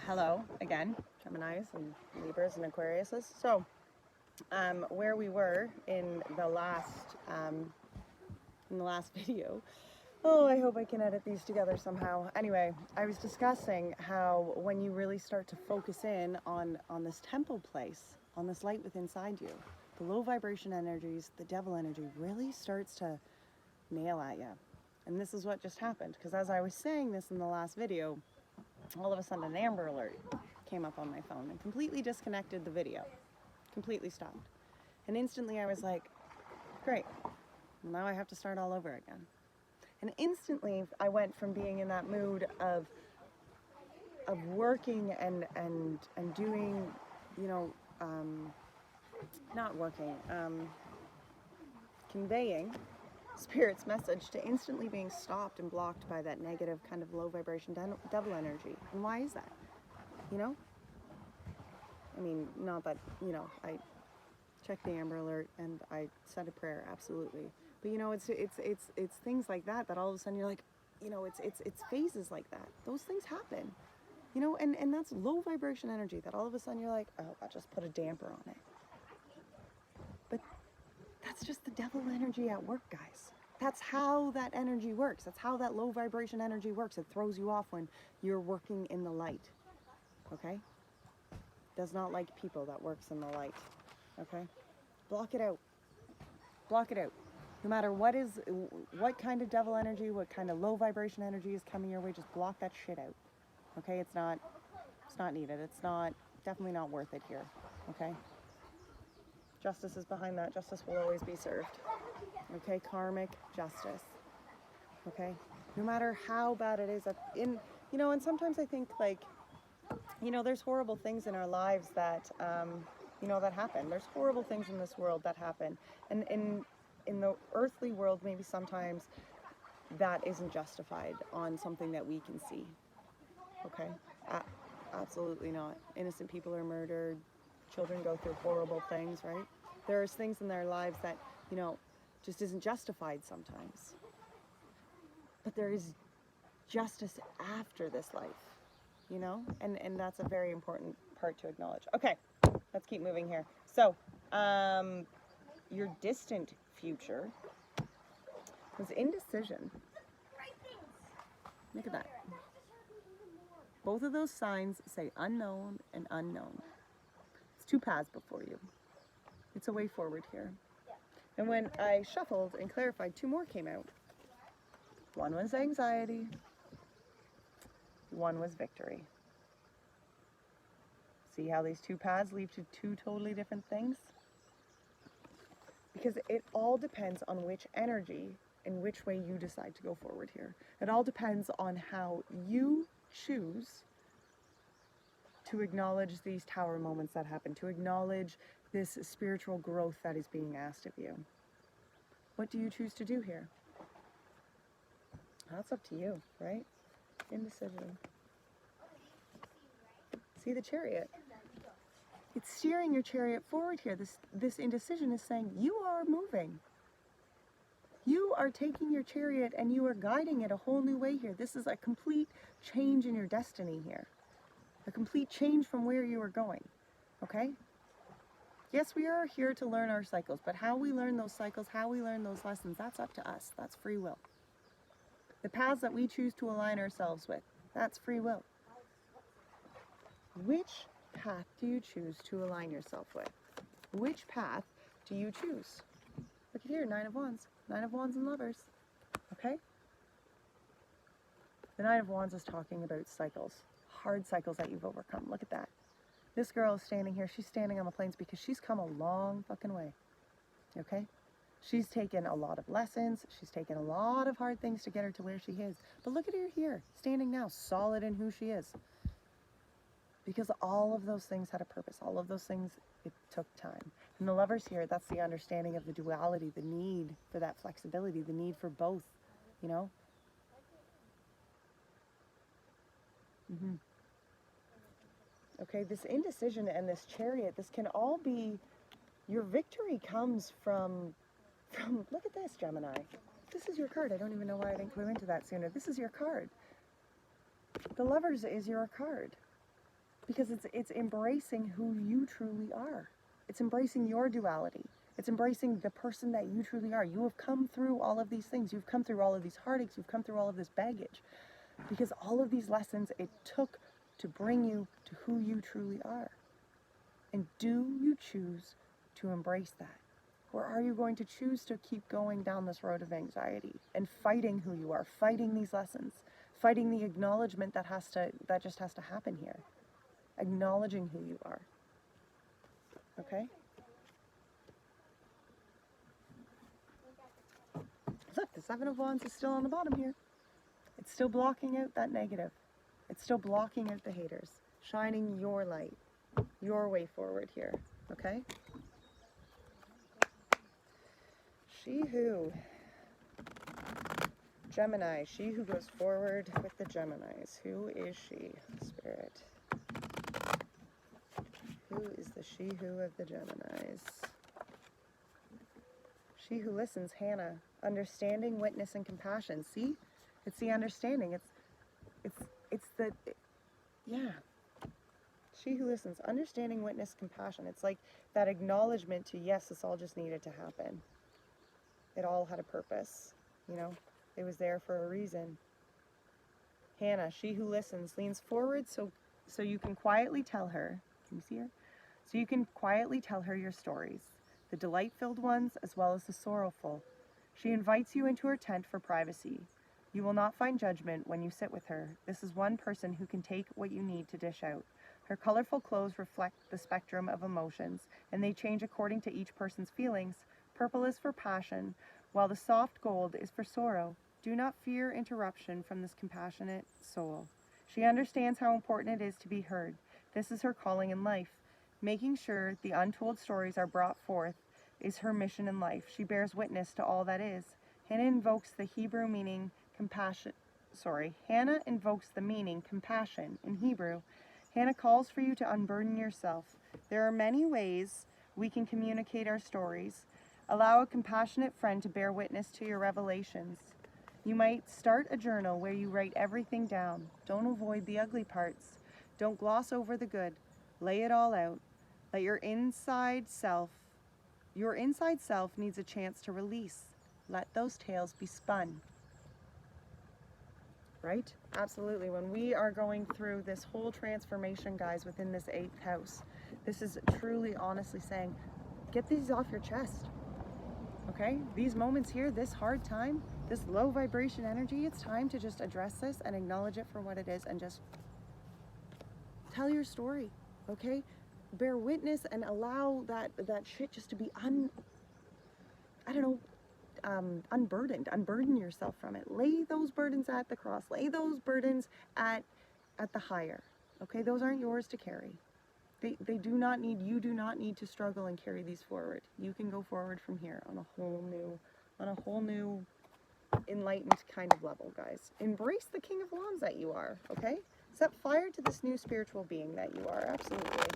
Hello again, Geminis and Libras and Aquariuses. So, where we were in the last video. Oh, I hope I can edit these together somehow. Anyway, I was discussing how when you really start to focus in on this temple place, on this light within inside you, the low vibration energies, the devil energy really starts to nail at you. And this is what just happened, because as I was saying this in the last video, all of a sudden an Amber Alert came up on my phone and completely disconnected the video. Completely stopped. And instantly I was like, great, well, now I have to start all over again. And instantly I went from being in that mood of working and doing, you know, not working, conveying Spirit's message, to instantly being stopped and blocked by that negative kind of low vibration devil energy. And why is that? You know? I mean, not that, you know, I checked the Amber Alert and I said a prayer, absolutely. But you know, it's things like that all of a sudden you're like, you know, it's phases like that. Those things happen. You know, and that's low vibration energy that all of a sudden you're like, oh, I just put a damper on it. But that's just the devil energy at work, guys. That's how that energy works. That's how that low vibration energy works. It throws you off when you're working in the light. Okay? Does not like people that works in the light. Okay? Block it out. Block it out. No matter what kind of devil energy, what kind of low vibration energy is coming your way, just block that shit out. Okay? It's not needed. It's definitely not worth it here. Okay? Justice is behind that. Justice will always be served. Okay? Karmic justice. Okay? No matter how bad it is, you know, and sometimes I think, like, you know, there's horrible things in our lives that, you know, that happen. There's horrible things in this world that happen. And in the earthly world, maybe sometimes that isn't justified on something that we can see. Okay? Absolutely not. Innocent people are murdered. Children go through horrible things, right? There's things in their lives that, you know, just isn't justified sometimes. But there is justice after this life, you know? And that's a very important part to acknowledge. Okay, let's keep moving here. So, your distant future was indecision. Look at that. Both of those signs say unknown and unknown. It's two paths before you. It's a way forward here. And when I shuffled and clarified, two more came out. One was anxiety. One was victory. See how these two paths lead to two totally different things? Because it all depends on which energy and which way you decide to go forward here. It all depends on how you choose to acknowledge these tower moments that happen, to acknowledge this spiritual growth that is being asked of you. What do you choose to do here? That's up to you, right? Indecision. See the Chariot? It's steering your chariot forward here. This indecision is saying you are moving. You are taking your chariot and you are guiding it a whole new way here. This is a complete change in your destiny here. A complete change from where you are going. Okay? Yes, we are here to learn our cycles, but how we learn those cycles, how we learn those lessons, that's up to us. That's free will. The paths that we choose to align ourselves with, that's free will. Which path do you choose to align yourself with? Which path do you choose? Look at here, Nine of Wands. Nine of Wands and Lovers. Okay? The Nine of Wands is talking about cycles. Hard cycles that you've overcome. Look at that. This girl is standing here. She's standing on the plains because she's come a long fucking way. Okay? She's taken a lot of lessons. She's taken a lot of hard things to get her to where she is. But look at her here, standing now, solid in who she is. Because all of those things had a purpose. All of those things, it took time. And the Lovers here, that's the understanding of the duality, the need for that flexibility, the need for both, you know? Okay, this indecision and this Chariot, this can all be, your victory comes from, look at this, Gemini. This is your card. I don't even know why I didn't clue into that sooner. This is your card. The Lovers is your card. Because it's embracing who you truly are. It's embracing your duality. It's embracing the person that you truly are. You have come through all of these things. You've come through all of these heartaches. You've come through all of this baggage. Because all of these lessons it took to bring you to who you truly are. And do you choose to embrace that? Or are you going to choose to keep going down this road of anxiety and fighting who you are, fighting these lessons, fighting the acknowledgement that just has to happen here? Acknowledging who you are. Okay? Look, the Seven of Wands is still on the bottom here. It's still blocking out that negative. It's still blocking out the haters. Shining your light, your way forward here. Okay? She who, Gemini, she who goes forward with the Geminis. Who is she, Spirit? Who is the she who of the Geminis? She who listens, Hannah. Understanding, witness, and compassion. See? It's the understanding. Yeah. She who listens, understanding, witness, compassion. It's like that acknowledgement to, yes, this all just needed to happen. It all had a purpose, you know. It was there for a reason. Hannah, she who listens, leans forward so you can quietly tell her. Can you see her? So you can quietly tell her your stories, the delight-filled ones as well as the sorrowful. She invites you into her tent for privacy. You will not find judgment when you sit with her. This is one person who can take what you need to dish out. Her colorful clothes reflect the spectrum of emotions, and they change according to each person's feelings. Purple is for passion, while the soft gold is for sorrow. Do not fear interruption from this compassionate soul. She understands how important it is to be heard. This is her calling in life. Making sure the untold stories are brought forth is her mission in life. She bears witness to all that is. Hannah invokes the Hebrew meaning compassion. Hannah invokes the meaning compassion in Hebrew. Hannah calls for you to unburden yourself. There are many ways we can communicate our stories. Allow a compassionate friend to bear witness to your revelations. You might start a journal where you write everything down. Don't avoid the ugly parts. Don't gloss over the good. Lay it all out. Let your inside self needs a chance to release. Let those tales be spun. Right? Absolutely. When we are going through this whole transformation, guys, within this 8th house, this is truly, honestly saying, get these off your chest. Okay? These moments here, this hard time, this low vibration energy, it's time to just address this and acknowledge it for what it is and just tell your story. Okay? Bear witness and allow that shit just to be unburdened. Unburden yourself from it. Lay those burdens at the cross. Lay those burdens at the higher. Okay? Those aren't yours to carry. You do not need to struggle and carry these forward. You can go forward from here on a whole new enlightened kind of level, guys. Embrace the King of Wands that you are, okay? Set fire to this new spiritual being that you are, absolutely.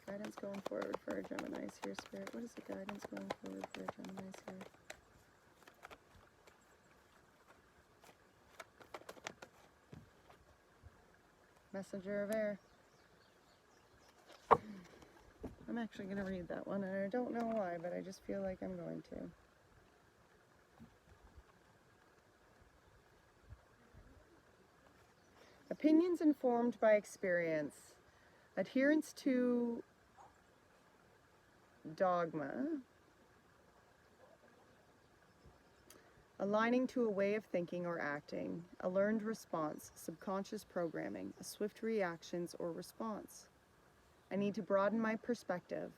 Guidance going forward for our Geminis here, Spirit. What is the guidance going forward for our Geminis here? Messenger of Air. I'm actually going to read that one, and I don't know why, but I just feel like I'm going to. Opinions informed by experience. Adherence to dogma. Aligning to a way of thinking or acting. A learned response. Subconscious programming. A swift reactions or response. I need to broaden my perspective.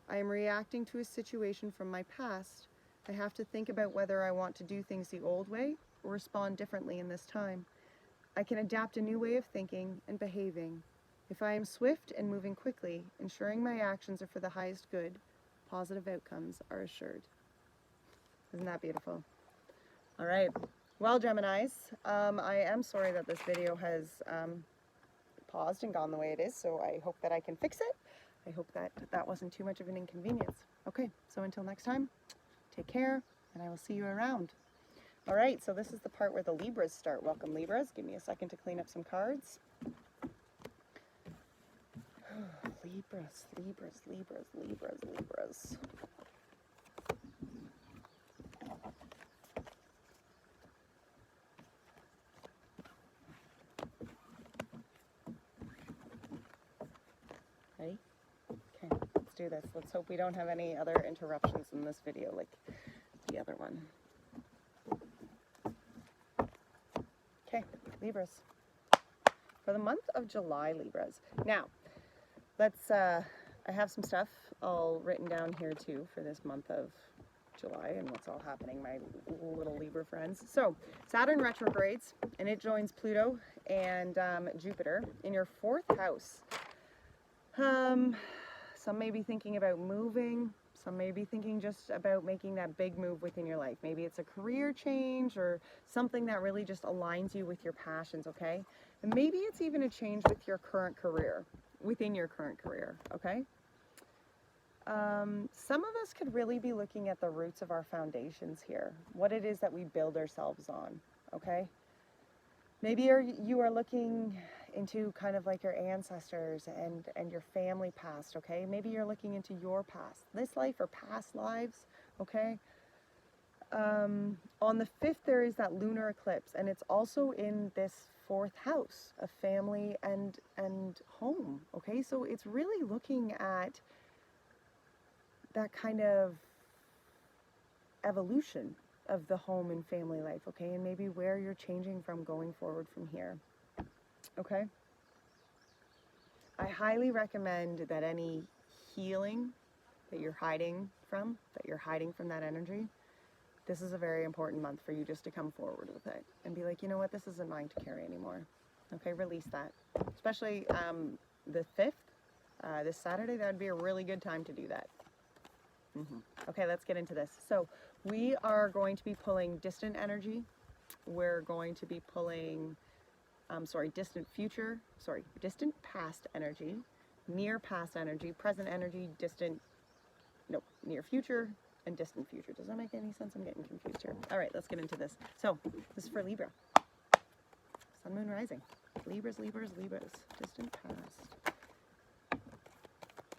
I am reacting to a situation from my past. I have to think about whether I want to do things the old way or respond differently in this time. I can adapt a new way of thinking and behaving. If I am swift and moving quickly, ensuring my actions are for the highest good, positive outcomes are assured. Isn't that beautiful? All right. Well, Geminis, I am sorry that this video has paused and gone the way it is, so I hope that I can fix it. I hope that that wasn't too much of an inconvenience. Okay, so until next time, take care, and I will see you around. All right, so this is the part where the Libras start. Welcome, Libras. Give me a second to clean up some cards. Libras, Libras, Libras, Libras, Libras. Ready? Okay, let's do this. Let's hope we don't have any other interruptions in this video like the other one. Okay, Libras. For the month of July, Libras. Now, let's, I have some stuff all written down here too for this month of July and what's all happening, my little Libra friends. So, Saturn retrogrades, and it joins Pluto and Jupiter in your 4th house. Some may be thinking about moving. Some may be thinking just about making that big move within your life. Maybe it's a career change or something that really just aligns you with your passions, okay? And maybe it's even a change with your current career, within your current career, okay? Some of us could really be looking at the roots of our foundations here, what it is that we build ourselves on, okay? Maybe you are looking into kind of like your ancestors and your family past, okay? Maybe you're looking into your past, this life or past lives, okay? On the 5th, there is that lunar eclipse, and it's also in this 4th house of family and home, okay? So it's really looking at that kind of evolution of the home and family life, okay? And maybe where you're changing from going forward from here, okay? I highly recommend that any healing that you're hiding from that energy, this is a very important month for you just to come forward with it and be like, you know what, this isn't mine to carry anymore. Okay, release that. Especially the 5th, this Saturday, that would be a really good time to do that. Okay, let's get into this. So we are going to be pulling distant energy. We're going to be pulling, distant past energy, near past energy, present energy, near future, and distant future. Does that make any sense? I'm getting confused here. All right, let's get into this. So this is for Libra. Sun, Moon, Rising. Libras, Libras, Libras. Distant past.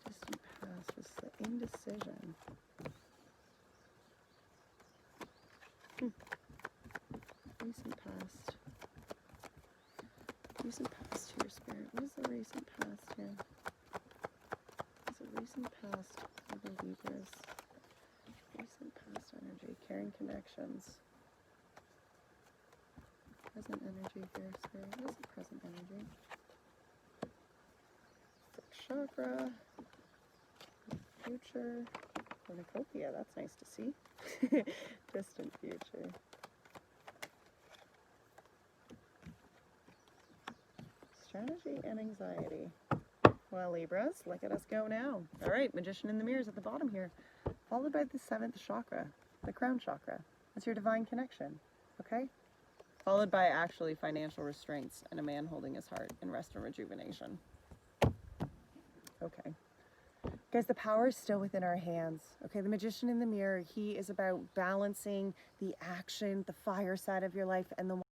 Distant past was the indecision. Recent past. Recent past here, Spirit. What is the recent past here? What is the recent past for the Libras? Recent past energy. Caring connections. Present energy here, Spirit. What is the present energy? Sixth chakra. Future. Cornucopia. That's nice to see. Distant future. Strategy and anxiety. Well, Libras, look at us go now. All right, Magician in the Mirrors at the bottom here, followed by the 7th chakra, the crown chakra. That's your divine connection, okay? Followed by actually financial restraints and a man holding his heart and rest and rejuvenation. Okay. Guys, the power is still within our hands. Okay, the Magician in the Mirror, he is about balancing the action, the fire side of your life, and the